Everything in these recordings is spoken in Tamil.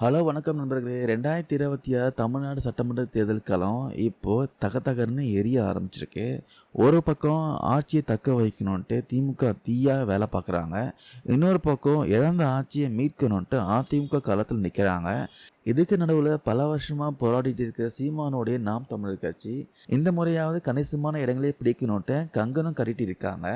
ஹலோ வணக்கம் நண்பர்களே. 2026 தமிழ்நாடு சட்டமன்ற தேர்தல் களம் இப்போ தகதகன்னு எரிய ஆரம்பிச்சிருக்கு. ஒரு பக்கம் ஆட்சியை தக்க வைக்கணுன்ட்டு திமுக தீயா வேலை பார்க்குறாங்க. இன்னொரு பக்கம் இழந்த ஆட்சியை மீட்கணுன்ட்டு அதிமுக களத்தில் நிற்கிறாங்க. இதுக்கு நடுவில் பல வருஷமா போராடிட்டு இருக்கிற சீமானுடைய நாம் தமிழர் கட்சி இந்த முறையாவது கணிசமான இடங்களே பிடிக்கணுன்ட்டு கங்கணம் கட்டிட்டு இருக்காங்க.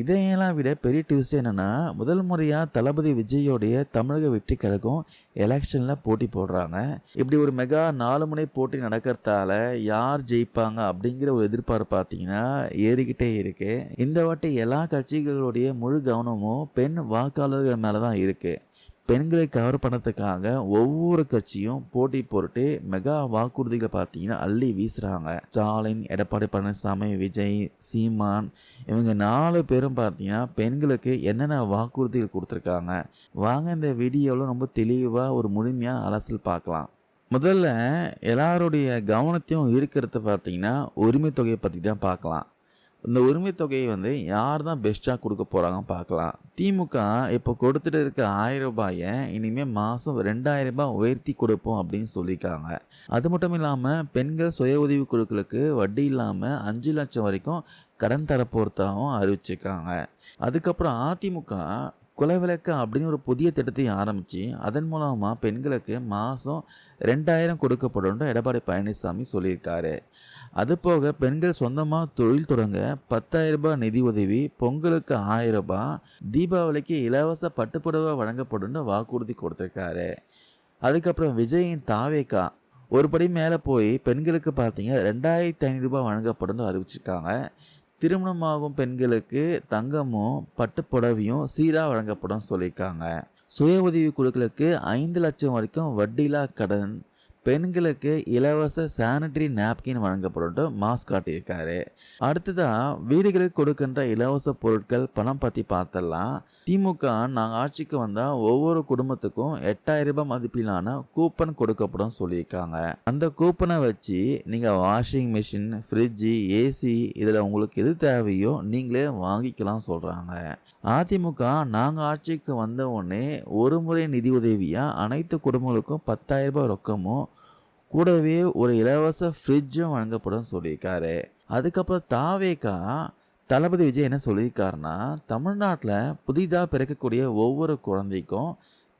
இதையெல்லாம் விட பெரிய ட்விஸ்ட் என்னன்னா, முதல் முறையா தளபதி விஜயோடைய தமிழக வெற்றி கழகம் எலெக்ஷன்ல போட்டி போடுறாங்க. இப்படி ஒரு மெகா 4 முனை போட்டி நடக்கிறதால யார் ஜெயிப்பாங்க அப்படிங்கிற ஒரு எதிர்பார்ப்பு பார்த்தீங்கன்னா ஏறிக்கிட்டே இருக்கு. இந்த வாட்டி எல்லா கட்சிகளுடைய முழு கவனமும் பெண் வாக்காளர்கள் மேல தான் இருக்கு. பெண்களை கவர் பண்ணதுக்காக ஒவ்வொரு கட்சியும் போட்டி போட்டு மெகா வாக்குறுதிகளை பார்த்தீங்கன்னா அள்ளி வீசுறாங்க. ஸ்டாலின், எடப்பாடி பழனிசாமி, விஜய், சீமான் இவங்க 4 பேரும் பார்த்தீங்கன்னா பெண்களுக்கு என்னென்ன வாக்குறுதிகள் கொடுத்துருக்காங்க. வாங்க இந்த வீடியோவில் ரொம்ப தெளிவாக ஒரு முழுமையாக அலசல் பார்க்கலாம். முதல்ல எல்லாருடைய கவனத்தையும் ஈர்க்கிறது பார்த்தீங்கன்னா உரிமை தொகையை பற்றி தான் பார்க்கலாம். இந்த உரிமை தொகையை யார் தான் பெஸ்ட்டாக கொடுக்க போகிறாங்க பார்க்கலாம். திமுக இப்போ கொடுத்துட்டு இருக்க 1000 ரூபாயை இனிமேல் மாதம் 2000 ரூபாய் உயர்த்தி கொடுப்போம் அப்படின்னு சொல்லியிருக்காங்க. அது மட்டும் இல்லாமல் பெண்கள் சுய உதவி குழுக்களுக்கு வட்டி இல்லாமல் 5 லட்சம் வரைக்கும் கடன் தரப்போறதாகவும் அறிவிச்சிருக்காங்க. அதுக்கப்புறம் அதிமுக குலவிளக்கு அப்படின்னு ஒரு புதிய திட்டத்தை ஆரம்பித்து அதன் மூலமாக பெண்களுக்கு மாதம் 2000 கொடுக்கப்படும் எடப்பாடி பழனிசாமி சொல்லியிருக்காரு. அதுபோக பெண்கள் சொந்தமாக தொழில் தொடங்க 10,000 ரூபாய் நிதி உதவி, பொங்கலுக்கு 1000 ரூபாய், தீபாவளிக்கு இலவச பட்டுப்புடவை வழங்கப்படும் வாக்குறுதி கொடுத்துருக்காரு. அதுக்கப்புறம் விஜயின் தாவேக்கா ஒரு படி மேலே போய் பெண்களுக்கு பார்த்தீங்க 2,500 ரூபாய் வழங்கப்படும் அறிவிச்சிருக்காங்க. திருமணமாகும் பெண்களுக்கு தங்கமும் பட்டுப்புடவையும் சீராக வழங்கப்படும் சொல்லியிருக்காங்க. சுய உதவி குழுக்களுக்கு 5 லட்சம் வரைக்கும் வட்டியில்லா கடன், பெண்களுக்கு இலவச சானிட்டரி நாப்கின் வழங்கப்படும் மாஸ்க் காட்டியிருக்காரு. அடுத்ததான் வீடுகளுக்கு கொடுக்கின்ற இலவச பொருட்கள் பணம் பற்றி பார்த்தலாம். திமுக நாங்கள் ஆட்சிக்கு வந்தால் ஒவ்வொரு குடும்பத்துக்கும் 8,000 ரூபாய் மதிப்பிலான கூப்பன் கொடுக்கப்படும் சொல்லியிருக்காங்க. அந்த கூப்பனை வச்சு நீங்கள் வாஷிங் மிஷின், ஃப்ரிட்ஜு, ஏசி இதில் உங்களுக்கு எது தேவையோ நீங்களே வாங்கிக்கலாம் சொல்கிறாங்க. அதிமுக நாங்கள் ஆட்சிக்கு வந்த உடனே ஒரு முறை நிதி உதவியாக அனைத்து குடும்பங்களுக்கும் 10,000 ரூபாய் ரொக்கமும் கூடவே ஒரு இலவச ஃப்ரிட்ஜும் வழங்கப்படும் சொல்லியிருக்காரு. அதுக்கப்புறம் தாவேக்கா தளபதி விஜய் என்ன சொல்லியிருக்காருன்னா, தமிழ்நாட்டில் புதிதாக பிறக்கக்கூடிய ஒவ்வொரு குழந்தைக்கும்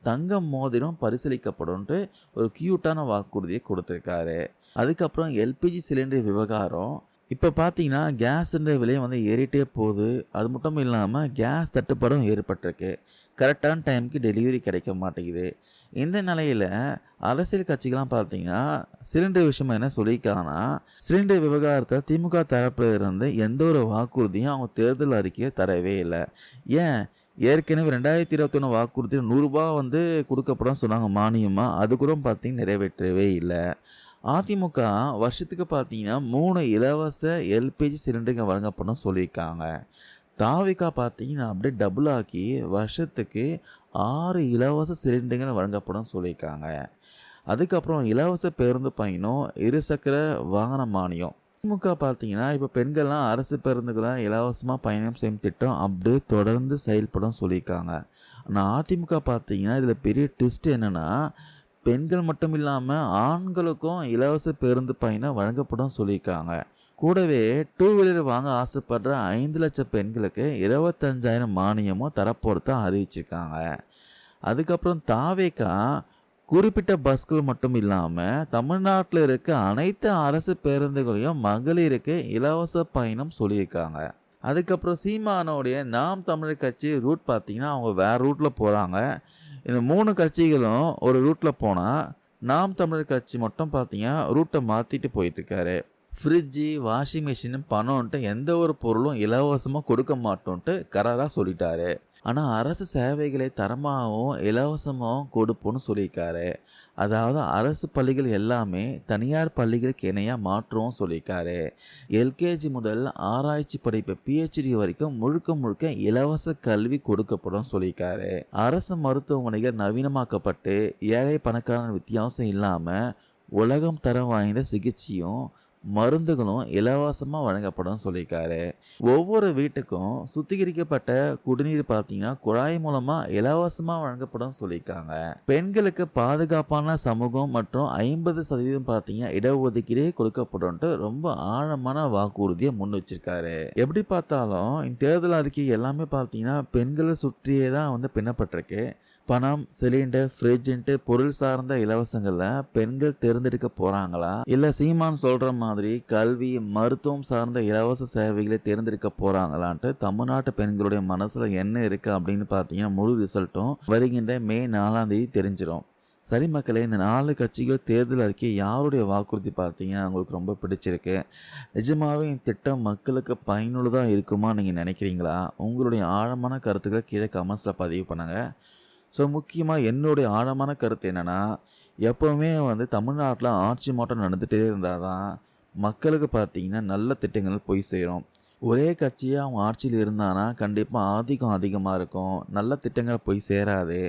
தங்கம் மோதிரம் பரிசீலிக்கப்படும்ன்ட்டு ஒரு க்யூட்டான வாக்குறுதியை கொடுத்துருக்காரு. அதுக்கப்புறம் எல்பிஜி சிலிண்டர் விவகாரம் இப்போ பார்த்தீங்கன்னா கேஸ் சிலிண்டர் விலையும் ஏறிட்டே போகுது. அது மட்டும் இல்லாமல் கேஸ் தட்டுப்பாடும் ஏற்பட்டிருக்கு. கரெக்டான டைமுக்கு டெலிவரி கிடைக்க மாட்டேங்குது. இந்த நிலையில் அரசியல் கட்சிகள்லாம் பார்த்தீங்கன்னா சிலிண்டர் விஷயமா என்ன சொல்லியிருக்காங்கன்னா, சிலிண்டர் விவகாரத்தை திமுக தரப்பில் இருந்து எந்த ஒரு வாக்குறுதியும் அவங்க தேர்தல் அறிக்கையை தரவே இல்லை. ஏன் ஏற்கனவே 2021 வாக்குறுதி 100 ரூபாய் கொடுக்கப்படும் சொன்னாங்க மானியமாக. அது கூட பார்த்தீங்கன்னா நிறைவேற்றவே இல்லை. அதிமுக வருஷத்துக்கு பார்த்தீங்கன்னா 3 இலவச எல்பிஜி சிலிண்டருங்க வழங்கப்படும் சொல்லியிருக்காங்க. தாவிகா பார்த்தீங்கன்னா அப்படியே டபுள் ஆக்கி வருஷத்துக்கு 6 இலவச சிலிண்டருங்க வழங்கப்படும் சொல்லியிருக்காங்க. அதுக்கப்புறம் இலவச பேருந்து பயணம், இருசக்கர வாகன மானியம். திமுக பார்த்தீங்கன்னா இப்போ பெண்கள்லாம் அரசு பேருந்துகளை இலவசமாக பயணம் செய்யும் திட்டம் அப்படியே தொடர்ந்து செயல்படும் சொல்லியிருக்காங்க. ஆனால் அதிமுக பார்த்தீங்கன்னா இதில் பெரிய ட்விஸ்ட் என்னென்னா, பெண்கள் மட்டும் இல்லாமல் ஆண்களுக்கும் இலவச பேருந்து பயணம் வழங்கப்படும் சொல்லியிருக்காங்க. கூடவே 2 வீலர் வாங்க ஆசைப்படுற 5 லட்சம் பெண்களுக்கு 25,000 மானியமும் தரப்போறதா அறிவிச்சிருக்காங்க. அதுக்கப்புறம் தாவேக்கா குறிப்பிட்ட பஸ்கள் மட்டும் இல்லாமல் தமிழ்நாட்டில் இருக்க அனைத்து அரசு பேருந்துகளையும் மகளிருக்கு இலவச பயணம் சொல்லியிருக்காங்க. அதுக்கப்புறம் சீமானோடைய நாம் தமிழர் கட்சி ரூட் பார்த்தீங்கன்னா அவங்க வேறு ரூட்டில் போகிறாங்க. இந்த 3 கட்சிகளும் ஒரு ரூட்டில் போனால் நாம் தமிழர் கட்சி மட்டும் பார்த்தீங்கன்னா ரூட்டை மாற்றிட்டு போயிட்டுருக்காரு. ஃப்ரிட்ஜு, வாஷிங் மிஷின், பணம்ன்ட்டு எந்த ஒரு பொருளும் இலவசமாக கொடுக்க மாட்டோன்ட்டு கராராக சொல்லிட்டாரு. ஆனால் அரசு சேவைகளை தரமாகவும் இலவசமாகவும் கொடுப்போன்னு சொல்லியிருக்காரு. அதாவது அரசு பள்ளிகள் எல்லாமே தனியார் பள்ளிகளுக்கு இணையாக மாற்றுவோம் சொல்லியிருக்காரு. எல்கேஜி முதல் ஆராய்ச்சி படிப்பு பிஹெச்டி வரைக்கும் முழுக்க முழுக்க இலவச கல்வி கொடுக்கப்படும் சொல்லியிருக்காரு. அரசு மருத்துவமனைகள் நவீனமாக்கப்பட்டு ஏழை பணக்காரன் வித்தியாசம் இல்லாமல் உலகம் தரம் வாய்ந்த சிகிச்சையும் மருந்துகளும் இலவசமா வழங்கப்படும் சொல்லியிருக்காரு. ஒவ்வொரு வீட்டுக்கும் சுத்திகரிக்கப்பட்ட குடிநீர் பார்த்தீங்கன்னா, குழாய் மூலமா இலவசமா வழங்கப்படும் சொல்லியிருக்காங்க. பெண்களுக்கு பாதுகாப்பான சமூகம் மற்றும் 50% பார்த்தீங்கன்னா, இடஒதுக்கீடே கொடுக்கப்படும்ன்ட்டு ரொம்ப ஆழமான வாக்குறுதிய முன் வச்சிருக்காரு. எப்படி பார்த்தாலும் இந்த தேர்தல் அறிக்கை எல்லாமே பார்த்தீங்கன்னா, பெண்கள சுற்றியே தான் பின்னப்பட்டிருக்கு. பணம், சிலிண்டர், ஃப்ரிட்ஜ்ன்ட்டு பொருள் சார்ந்த இலவசங்கள பெண்கள் தேர்ந்தெடுக்க போறாங்களா? இல்ல சீமான் சொல்ற மாதிரி கல்வி, மருத்துவம் சார்ந்த இலவச சேவைகளை தேர்ந்தெடுக்க போறாங்களான்ட்டு தமிழ்நாட்டு பெண்களுடைய மனசுல என்ன இருக்கு அப்படின்னு பார்த்தீங்கன்னா, முழு ரிசல்ட்டும் வருகின்ற மே 4ஆம் தேதி தெரிஞ்சிரும். சரி மக்களே, இந்த 4 கட்சிகள் தேர்தல் அறிக்கை யாருடைய வாக்குறுதி பார்த்தீங்கன்னா உங்களுக்கு ரொம்ப பிடிச்சிருக்கு? நிஜமாவே இந்த திட்டம் மக்களுக்கு பயனுள்ளதா இருக்குமா நீங்க நினைக்கிறீங்களா? உங்களுடைய ஆழமான கருத்துக்கள கீழ கமெண்ட்ஸ்ல பதிவு பண்ணுங்க. ஸோ முக்கியமா என்னுடைய ஆழமான கருத்து என்னன்னா, எப்பவுமே தமிழ்நாட்டுல ஆட்சி மாற்றம் நடந்துட்டே இருந்தா தான், மக்களுக்கு பார்த்தீங்கன்னா நல்ல திட்டங்கள் போய் சேரும். ஒரே கட்சியா அவங்க ஆட்சியில இருந்தான்னா, கண்டிப்பா ஆதிக்கம் அதிகமா இருக்கும். நல்ல திட்டங்கள் போய் சேராது.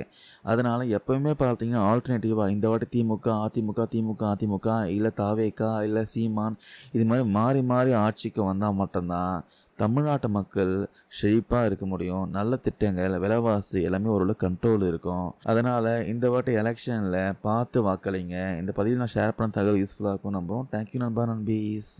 அதனால எப்பவுமே பார்த்தீங்கன்னா, ஆல்டர்னேட்டிவா இந்த வாட்டி திமுக, அதிமுக, திமுக, அதிமுக, இல்ல தாவேகா, இல்ல சீமான் இது மாரி மாறி மாறி ஆட்சிக்கு வந்தா மட்டும் தான், தமிழ்நாட்டு மக்கள் செழிப்பா இருக்க முடியும். நல்ல திட்டங்கள், விலைவாசி எல்லாமே ஓரளவு கண்ட்ரோல் இருக்கும். அதனால இந்த வாட்டி எலக்ஷன்ல பார்த்து வாக்களிங்க. இந்த பதிவு நான் ஷேர் பண்ண தகவல் யூஸ்ஃபுல்லா இருக்கும்னு நம்புறோம். தேங்க் யூ நண்பா, நண்பீஸ்.